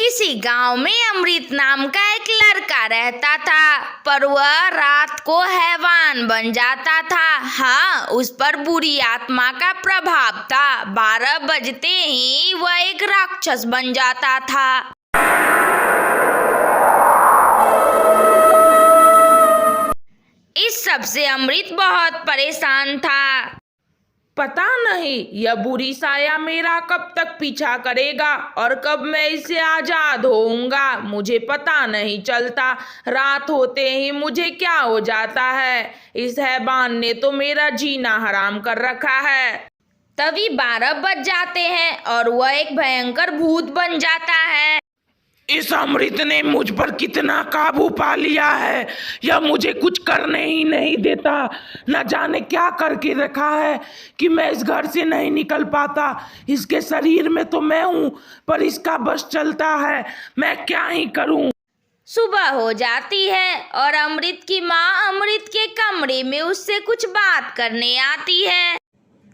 किसी गांव में अमृत नाम का एक लड़का रहता था, पर वह रात को हैवान बन जाता था। हाँ, उस पर बुरी आत्मा का प्रभाव था। 12 बजते ही वह एक राक्षस बन जाता था। इस सब से अमृत बहुत परेशान था। पता नहीं यह बुरी साया मेरा कब तक पीछा करेगा और कब मैं इससे आजाद होऊंगा, मुझे पता नहीं चलता। रात होते ही मुझे क्या हो जाता है। इस हैवान ने तो मेरा जीना हराम कर रखा है। तभी 12 बज जाते हैं और वह एक भयंकर भूत बन जाता है। इस अमृत ने मुझ पर कितना काबू पा लिया है। यह मुझे कुछ करने ही नहीं देता। न जाने क्या करके रखा है कि मैं इस घर से नहीं निकल पाता। इसके शरीर में तो मैं हूँ, पर इसका बस चलता है। मैं क्या ही करूँ। सुबह हो जाती है और अमृत की माँ अमृत के कमरे में उससे कुछ बात करने आती है।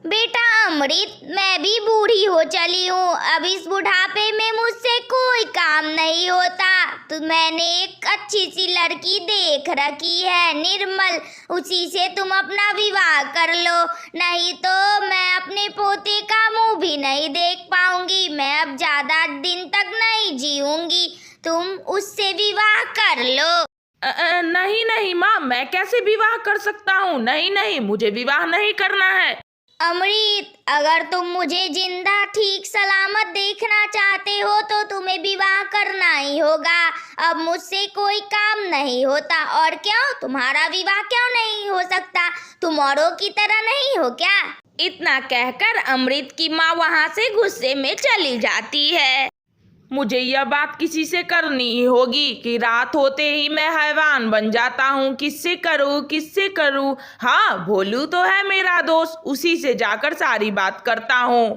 बेटा अमृत, मैं भी बूढ़ी हो चली हूँ। अब इस बुढ़ापे में मुझसे कोई काम नहीं होता। तो मैंने एक अच्छी सी लड़की देख रखी है, निर्मल। उसी से तुम अपना विवाह कर लो, नहीं तो मैं अपने पोते का मुंह भी नहीं देख पाऊंगी। मैं अब ज्यादा दिन तक नहीं जीऊंगी। तुम उससे विवाह कर लो। नहीं नहीं माँ, मैं कैसे विवाह कर सकता हूँ। नहीं नहीं, मुझे विवाह नहीं करना है। अमृत, अगर तुम मुझे जिंदा ठीक सलामत देखना चाहते हो तो तुम्हें विवाह करना ही होगा। अब मुझसे कोई काम नहीं होता। और क्यों, तुम्हारा विवाह क्यों नहीं हो सकता? तुम औरों की तरह नहीं हो क्या? इतना कहकर अमृत की माँ वहाँ से गुस्से में चली जाती है। मुझे यह बात किसी से करनी ही होगी कि रात होते ही मैं हैवान बन जाता हूँ। किससे करूँ, किससे करूँ। हाँ, भोलू तो है मेरा दोस्त, उसी से जाकर सारी बात करता हूँ।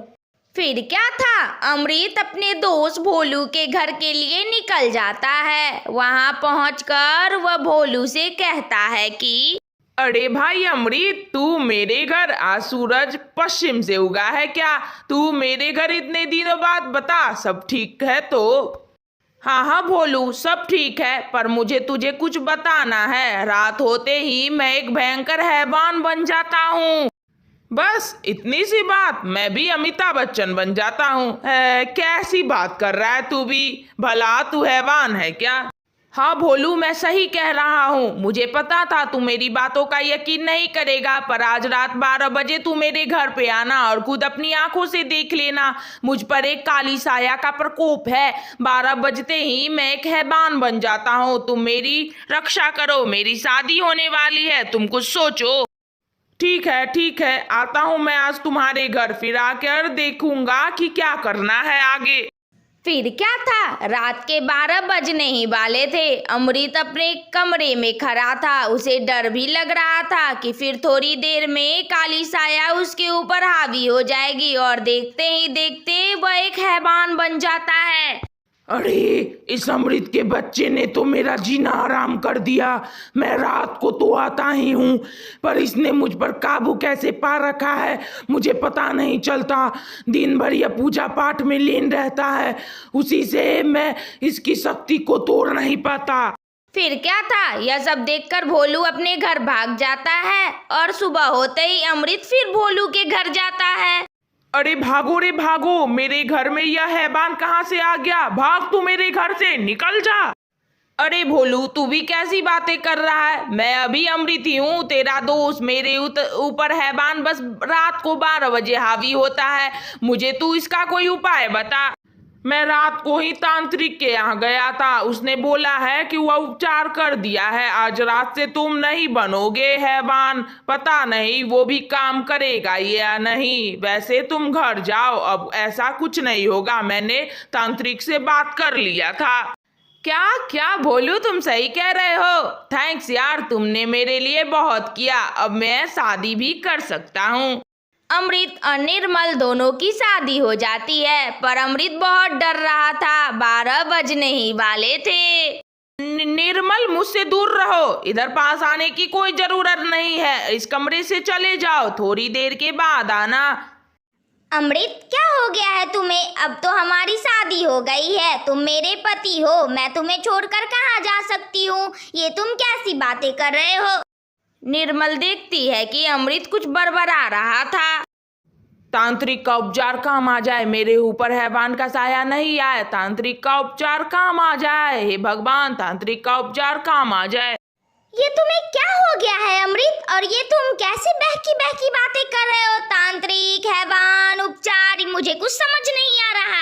फिर क्या था, अमृत अपने दोस्त भोलू के घर के लिए निकल जाता है। वहाँ पहुंचकर वह भोलू से कहता है कि अरे भाई अमृत, तू मेरे घर आज सूरज पश्चिम से उगा है क्या? तू मेरे घर इतने दिनों बाद, बता सब ठीक है तो? हाँ हाँ भोलू, सब ठीक है, पर मुझे तुझे कुछ बताना है। रात होते ही मैं एक भयंकर हैवान बन जाता हूँ। बस इतनी सी बात, मैं भी अमिताभ बच्चन बन जाता हूँ। कैसी बात कर रहा है तू भी? भला तू हैवान है क्या? हाँ भोलू, मैं सही कह रहा हूँ। मुझे पता था तू मेरी बातों का यकीन नहीं करेगा, पर आज रात 12 बजे तू मेरे घर पे आना और खुद अपनी आंखों से देख लेना। मुझ पर एक काली साया का प्रकोप है। 12 बजते ही मैं एक हैवान बन जाता हूँ। तुम मेरी रक्षा करो, मेरी शादी होने वाली है, तुम कुछ सोचो। ठीक है, आता हूँ मैं आज तुम्हारे घर, फिर आकर देखूंगा कि क्या करना है आगे। फिर क्या था, रात के 12 बजने ही वाले थे। अमृत अपने कमरे में खड़ा था। उसे डर भी लग रहा था कि फिर थोड़ी देर में काली साया उसके ऊपर हावी हो जाएगी और देखते ही देखते वह एक हैवान बन जाता है। अरे, इस अमृत के बच्चे ने तो मेरा जीना आराम कर दिया। मैं रात को तो आता ही हूँ, पर इसने मुझ पर काबू कैसे पा रखा है मुझे पता नहीं चलता। दिन भर यह पूजा पाठ में लीन रहता है, उसी से मैं इसकी शक्ति को तोड़ नहीं पाता। फिर क्या था, यह सब देखकर भोलू अपने घर भाग जाता है और सुबह होते ही अमृत फिर भोलू के घर जाता है। अरे भागो रे भागो, मेरे घर में यह हैवान कहाँ से आ गया? भाग तू मेरे घर से, निकल जा। अरे भोलू, तू भी कैसी बातें कर रहा है? मैं अभी अमृत ही हूँ, तेरा दोस्त। मेरे ऊपर हैवान बस रात को 12 बजे हावी होता है। मुझे तू इसका कोई उपाय बता। मैं रात को ही तांत्रिक के यहाँ गया था, उसने बोला है कि वह उपचार कर दिया है। आज रात से तुम नहीं बनोगे हैवान। पता नहीं वो भी काम करेगा या नहीं। वैसे तुम घर जाओ, अब ऐसा कुछ नहीं होगा। मैंने तांत्रिक से बात कर लिया था। क्या भोलू, तुम सही कह रहे हो। थैंक्स यार, तुमने मेरे लिए बहुत किया। अब मैं शादी भी कर सकता हूँ। अमृत और निर्मल दोनों की शादी हो जाती है, पर अमृत बहुत डर रहा था। 12 बजने ही वाले थे। निर्मल, मुझसे दूर रहो, इधर पास आने की कोई जरूरत नहीं है। इस कमरे से चले जाओ, थोड़ी देर के बाद आना। अमृत, क्या हो गया है तुम्हें? अब तो हमारी शादी हो गई है, तुम मेरे पति हो, मैं तुम्हें छोड़कर कहाँ जा सकती हूँ? ये तुम कैसी बातें कर रहे हो? निर्मल देखती है कि अमृत कुछ बड़बड़ा रहा था। तांत्रिक का उपचार काम आ जाए, मेरे ऊपर हैवान का साया नहीं आए। तांत्रिक का उपचार काम आ जाए, हे भगवान, तांत्रिक का उपचार काम आ जाए। ये तुम्हें क्या हो गया है अमृत? और ये तुम कैसे बहकी बहकी बातें कर रहे हो? तांत्रिक, हैवान, उपचार, मुझे कुछ समझ नहीं आ रहा।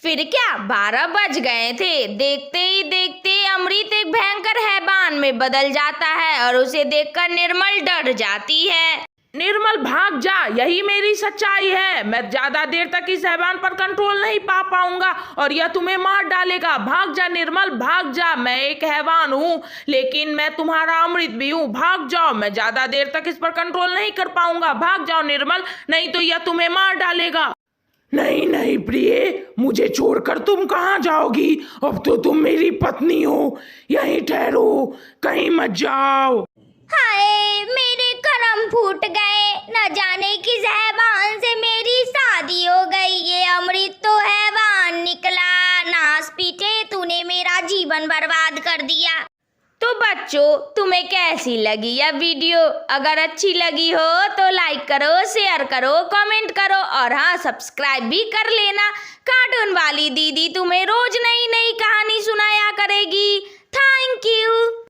फिर क्या, 12 बज गए थे। देखते ही देखते अमृत एक भयंकर हैवान में बदल जाता है और उसे देखकर निर्मल डर जाती है। निर्मल भाग जा, यही मेरी सच्चाई है। मैं ज्यादा देर तक इस हैवान पर कंट्रोल नहीं पा पाऊंगा और यह तुम्हें मार डालेगा। भाग जा निर्मल, भाग जा। मैं एक हैवान हूँ लेकिन मैं तुम्हारा अमृत भी हूँ। भाग जाओ, मैं ज्यादा देर तक इस पर कंट्रोल नहीं कर पाऊंगा। भाग जाओ निर्मल, नहीं तो यह तुम्हें मार डालेगा। नहीं नहीं प्रिय, मुझे छोड़कर तुम कहाँ जाओगी? अब तो तुम मेरी पत्नी हो, यहीं ठहरो, कहीं मत जाओ। हाय, मेरे करम फूट गए। न जाने किस हैवान से मेरी शादी हो गई। ये अमृत तो हैवान निकला। नास पीटे, तूने मेरा जीवन बर्बाद कर दिया। तो बच्चों, तुम्हें कैसी लगी यह वीडियो? अगर अच्छी लगी हो तो लाइक करो, शेयर करो, कमेंट करो और हाँ, सब्सक्राइब भी कर लेना। कार्टून वाली दीदी तुम्हें रोज नई नई कहानी सुनाया करेगी। Thank you.